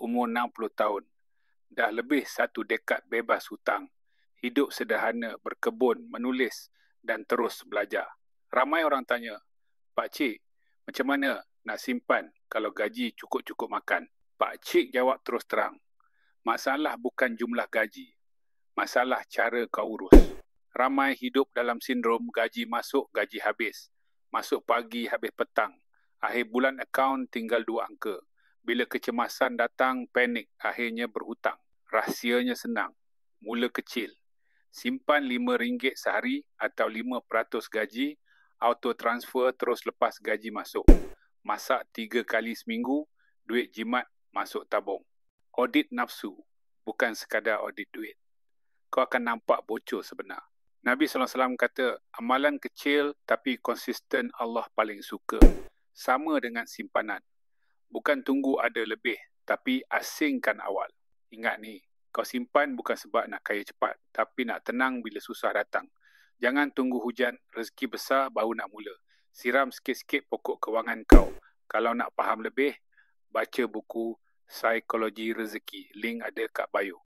umur 60 tahun. Dah lebih 1 dekad bebas hutang. Hidup sederhana, berkebun, menulis dan terus belajar. Ramai orang tanya, Pak Cik, macam mana nak simpan kalau gaji cukup-cukup makan? Pak Cik jawab terus terang, masalah bukan jumlah gaji. Masalah cara kau urus. Ramai hidup dalam sindrom gaji masuk, gaji habis. Masuk pagi, habis petang. Akhir bulan akaun tinggal 2 angka. Bila kecemasan datang, panik, akhirnya berhutang. Rahsianya senang. Mula kecil. Simpan RM5 sehari atau 5% gaji, auto transfer terus lepas gaji masuk. Masak 3 kali seminggu, duit jimat masuk tabung. Audit nafsu, bukan sekadar audit duit. Kau akan nampak bocor sebenar. Nabi SAW kata, amalan kecil tapi konsisten Allah paling suka. Sama dengan simpanan. Bukan tunggu ada lebih, tapi asingkan awal. Ingat ni, kau simpan bukan sebab nak kaya cepat, tapi nak tenang bila susah datang. Jangan tunggu hujan, rezeki besar baru nak mula. Siram sikit-sikit pokok kewangan kau. Kalau nak faham lebih, baca buku Psikologi Rezeki. Link ada kat bio.